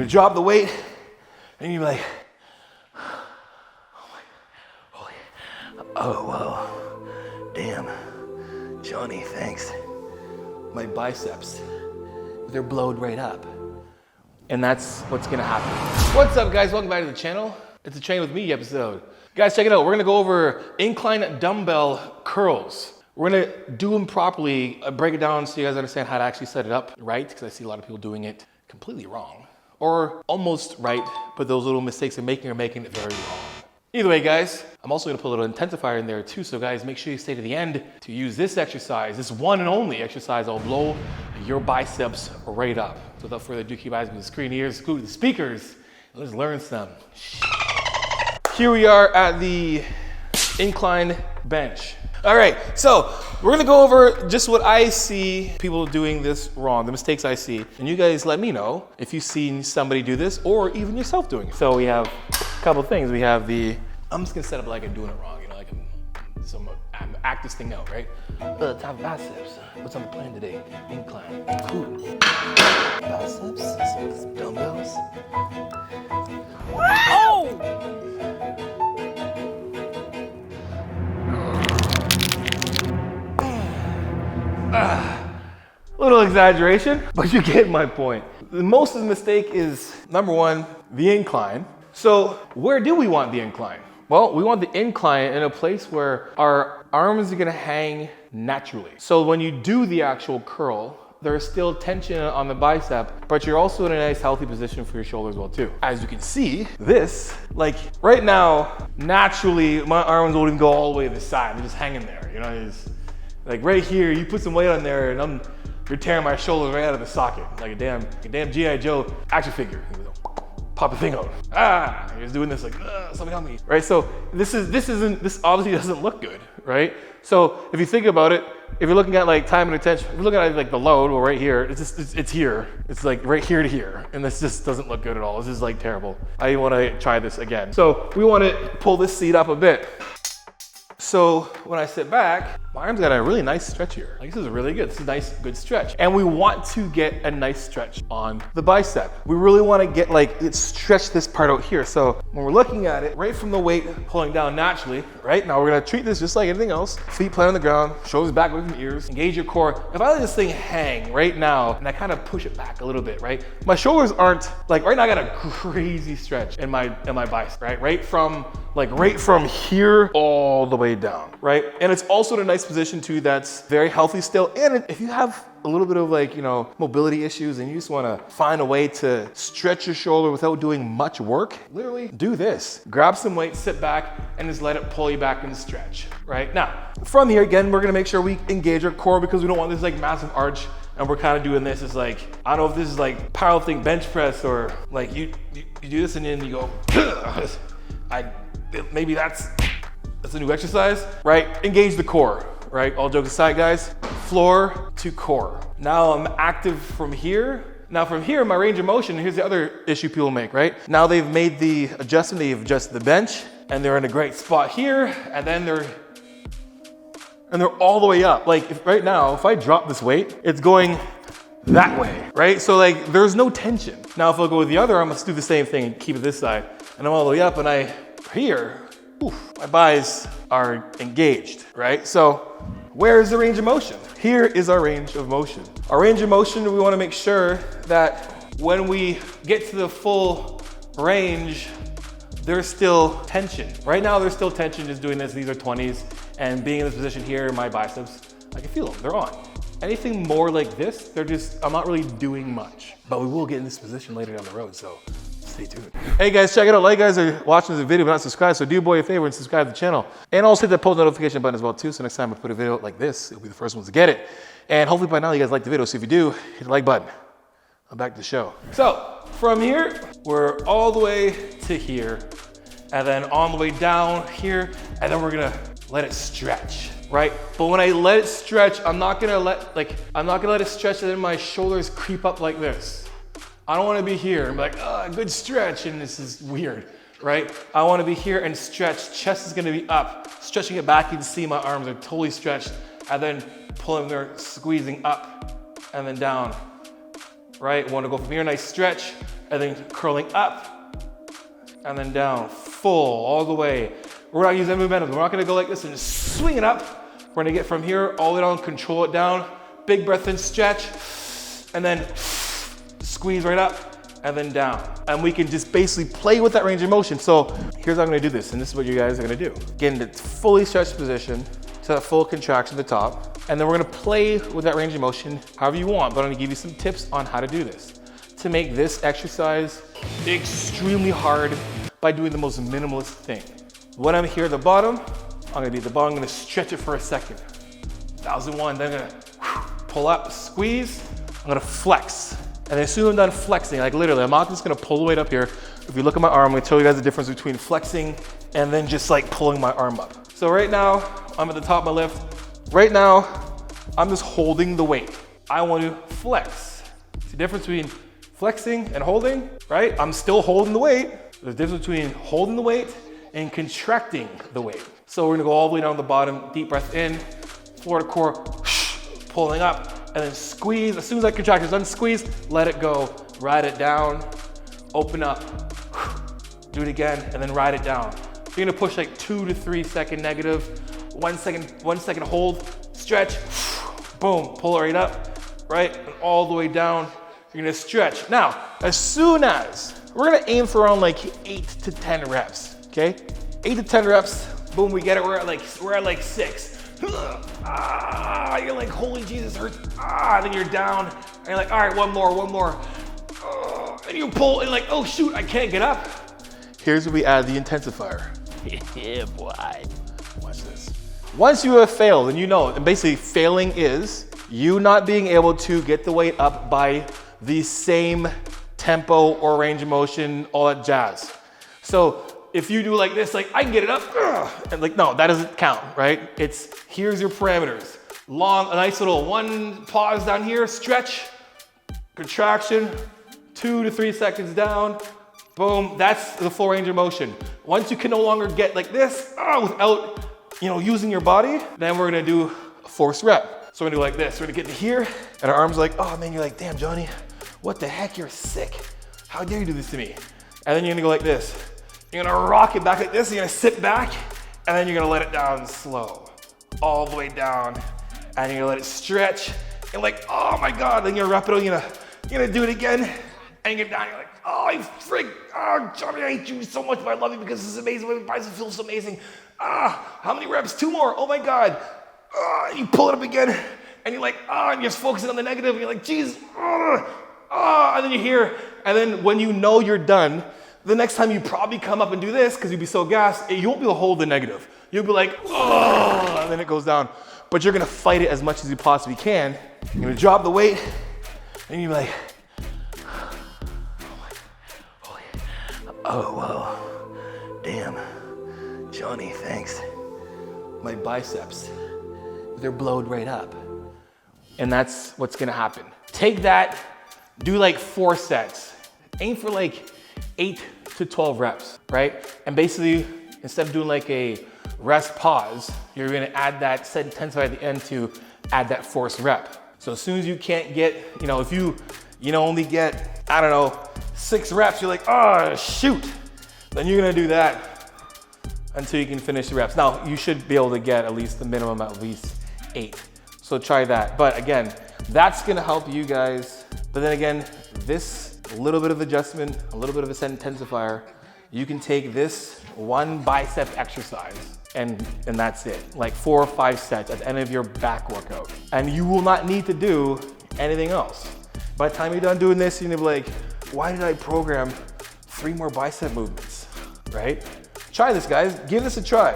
gonna drop the weight, and you're like, oh, whoa, damn, Johnny, thanks. My biceps, they're blowed right up. And that's what's gonna happen. What's up, guys? Welcome back to the channel. It's a Train With Me episode. Guys, check it out. We're gonna go over incline dumbbell curls. We're gonna do them properly, break it down so you guys understand how to actually set it up right, because I see a lot of people doing it completely wrong. Or almost right, but those little mistakes they're making are making it very wrong. Either way, guys, I'm also gonna put a little intensifier in there too, so guys, make sure you stay to the end to use this exercise, this one and only exercise that'll blow your biceps right up. So without further ado, keep eyes on the screen here, screw the speakers, let's learn some. Here we are at the incline bench. All right, so we're gonna go over just what I see people doing this wrong, the mistakes I see. And you guys let me know if you've seen somebody do this or even yourself doing it. So we have a couple things. We have I'm just gonna set up like I'm doing it wrong, you know, like I'm act this thing out, right? Top biceps. What's on the plan today? Incline. Cool. Biceps, some dumbbells. Oh! Little exaggeration, but you get my point. Most of the mistake is, number one, the incline. So where do we want the incline? Well, we want the incline in a place where our arms are gonna hang naturally. So when you do the actual curl, there's still tension on the bicep, but you're also in a nice healthy position for your shoulders as well too. As you can see, this, like right now, naturally, my arms won't even go all the way to the side. They're just hanging there, you know? It's like right here, you put some weight on there and you're tearing my shoulders right out of the socket, like a damn G.I. Joe action figure. Pop the thing out. You're just doing this like, somebody help me. Right, so this obviously doesn't look good, right? So if you think about it, if you're looking at like time and attention, if you're looking at like the load, well right here, it's here. It's like right here to here. And this just doesn't look good at all. This is like terrible. I wanna try this again. So we wanna pull this seat up a bit. So when I sit back, my arms got a really nice stretch here. Like this is really good. This is a nice, good stretch. And we want to get a nice stretch on the bicep. We really want to get stretch this part out here. So when we're looking at it, right from the weight pulling down naturally, right? Now we're gonna treat this just like anything else. Feet planted on the ground, shoulders back away from ears, engage your core. If I let this thing hang right now, and I kind of push it back a little bit, right? My shoulders aren't, like right now I got a crazy stretch in my bicep, right? Right from here all the way down, right? And it's also in a nice position too that's very healthy still. And if you have a little bit of mobility issues and you just wanna find a way to stretch your shoulder without doing much work, literally do this. Grab some weight, sit back, and just let it pull you back and stretch, right? Now, from here, again, we're gonna make sure we engage our core because we don't want this massive arch. And we're kind of doing this as I don't know if this is powerlifting bench press or you do this and then you go, maybe that's a new exercise, right? Engage the core, right? All jokes aside, guys, floor to core. Now I'm active from here. Now from here, my range of motion, here's the other issue people make, right? Now they've made the adjustment, they've adjusted the bench and they're in a great spot here and then they're all the way up. Right now, if I drop this weight, it's going that way, right? So there's no tension. Now if I go with the other arm, let's do the same thing and keep it this side. And I'm all the way up and my buys are engaged, right? So where is the range of motion? Here is our range of motion. Our range of motion, we wanna make sure that when we get to the full range, there's still tension. Right now, there's still tension just doing this. These are 20s. And being in this position here, my biceps, I can feel them, they're on. Anything more like this, I'm not really doing much. But we will get in this position later down the road, so stay tuned. Hey guys, check it out. A lot of you guys are watching this video but not subscribed, so do boy a favor and subscribe to the channel. And also hit that post notification button as well too, so next time I put a video like this, you'll be the first ones to get it. And hopefully by now you guys like the video, so if you do, hit the like button. I'm back to the show. So from here, we're all the way to here, and then on the way down here, and then we're gonna let it stretch, right? But when I let it stretch, I'm not gonna let it stretch and then my shoulders creep up like this. I don't wanna be here and be like, oh, good stretch, and this is weird, right? I wanna be here and stretch. Chest is gonna be up. Stretching it back, you can see my arms are totally stretched, and then pulling there, squeezing up, and then down, right? Wanna go from here, nice stretch, and then curling up, and then down, full, all the way. We're not using momentum. We're not gonna go like this and just swing it up. We're gonna get from here all the way down, control it down. Big breath in, stretch, and then squeeze right up, and then down. And we can just basically play with that range of motion. So here's how I'm gonna do this, and this is what you guys are gonna do. Get into fully stretched position, to that full contraction at the top, and then we're gonna play with that range of motion however you want, but I'm gonna give you some tips on how to do this to make this exercise extremely hard by doing the most minimalist thing. When I'm here at the bottom, I'm gonna be at the bottom, I'm gonna stretch it for a second. 1001, then I'm gonna pull up, squeeze, I'm gonna flex. And then as soon as I'm done flexing, like literally, I'm not just gonna pull the weight up here. If you look at my arm, I'm gonna tell you guys the difference between flexing and then just like pulling my arm up. So right now, I'm at the top of my lift. Right now, I'm just holding the weight. I want to flex. See the difference between flexing and holding, right? I'm still holding the weight. There's a difference between holding the weight and contracting the weight. So we're gonna go all the way down the bottom, deep breath in, floor to core, pulling up, and then squeeze. As soon as that contraction is done, squeeze, let it go, ride it down, open up, do it again, and then ride it down. You're gonna push like 2 to 3 second negative, 1 second hold, stretch, boom, pull it right up, right, and all the way down. You're gonna stretch. Now, as soon as, we're gonna aim for around like 8 to 10 reps, okay? 8 to 10 reps, boom, we get it, we're at like 6. You're like, holy Jesus, hurts. Then you're down, and you're like, all right, one more. And you pull, and like, oh shoot, I can't get up. Here's where we add the intensifier. Yeah, boy. Watch this. Once you have failed, and you know, and basically failing is you not being able to get the weight up by the same tempo or range of motion, all that jazz. So if you do like this, like I can get it up, and like, no, that doesn't count, right? It's, here's your parameters. Long, a nice little one pause down here, stretch, contraction, 2 to 3 seconds down, boom, that's the full range of motion. Once you can no longer get like this, without, using your body, then we're gonna do a forced rep. So we're gonna do like this, we're gonna get to here, and our arms are like, oh man, you're like, damn, Johnny, what the heck, you're sick. How dare you do this to me? And then you're gonna go like this. You're gonna rock it back like this, you're gonna sit back, and then you're gonna let it down slow, all the way down, and you're gonna let it stretch, and like, oh my God, then you're gonna wrap it up, you're gonna do it again, and you get down, you're like, oh, Johnny, I hate you so much, but I love you because this is amazing, my bicep feels so amazing. How many reps? 2 more, oh my God. You pull it up again, and you're like, and you're focusing on the negative, and you're like, geez, and then you're here, and then when you know you're done, the next time you probably come up and do this, because you'll be so gassed, you won't be able to hold the negative. You'll be like, and then it goes down. But you're gonna fight it as much as you possibly can. You're gonna drop the weight, and you're like, oh, whoa, damn, Johnny, thanks. My biceps, they're blowed right up. And that's what's gonna happen. Take that, do like 4 sets. Aim for like 8 to 12 reps, right? And basically, instead of doing like a rest pause, you're gonna add that set intensifier at the end to add that forced rep. So as soon as you can't get, if you only get, 6 reps, you're like, oh, shoot. Then you're gonna do that until you can finish the reps. Now, you should be able to get at least the minimum, at least 8. So try that. But again, that's gonna help you guys. But then again, this little bit of adjustment, a little bit of a set intensifier, you can take this one bicep exercise and that's it. Like 4 or 5 sets at the end of your back workout. And you will not need to do anything else. By the time you're done doing this, you're gonna be like, why did I program 3 more bicep movements, right? Try this, guys, give this a try.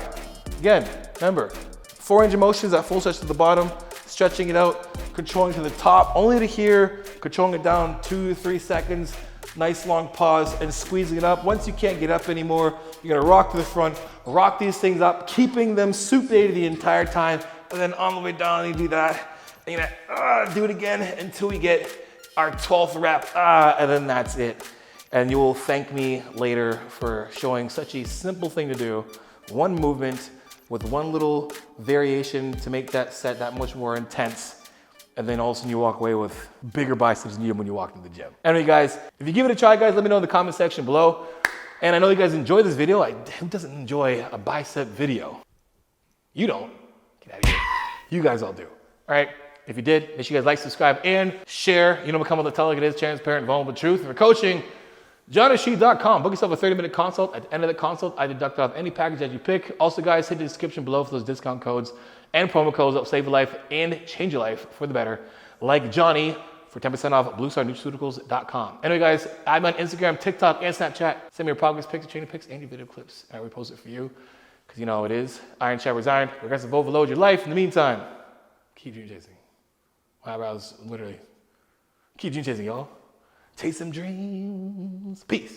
Again, remember, 4 range of motions at full stretch to the bottom, stretching it out, controlling to the top, only to here, controlling it down 2 to 3 seconds, nice long pause, and squeezing it up. Once you can't get up anymore, you're gonna rock to the front, rock these things up, keeping them supinated the entire time, and then on the way down, you do that, and you're gonna do it again until we get our 12th rep, and then that's it. And you will thank me later for showing such a simple thing to do, one movement with one little variation to make that set that much more intense. and then all of a sudden you walk away with bigger biceps than you did when you walked into the gym. Anyway, guys, if you give it a try, guys, let me know in the comment section below. And I know you guys enjoy this video. Who doesn't enjoy a bicep video? You don't. Get out of here. You guys all do. All right. If you did, make sure you guys like, subscribe, and share. You know, become able to tell like it is, transparent, vulnerable truth. And for coaching, johnasheed.com. Book yourself a 30-minute consult. At the end of the consult, I deduct off any package that you pick. Also, guys, hit the description below for those discount codes and promo codes that will save your life and change your life for the better. Like Johnny for 10% off at bluestarnutraceuticals.com. Anyway, guys, I'm on Instagram, TikTok, and Snapchat. Send me your progress pics, your training pics, and your video clips. I will post it for you because you know how it is. Iron showers iron. Progressive overload your life. In the meantime, keep dream chasing. My eyebrows literally. Keep dream chasing, y'all. Chase some dreams. Peace.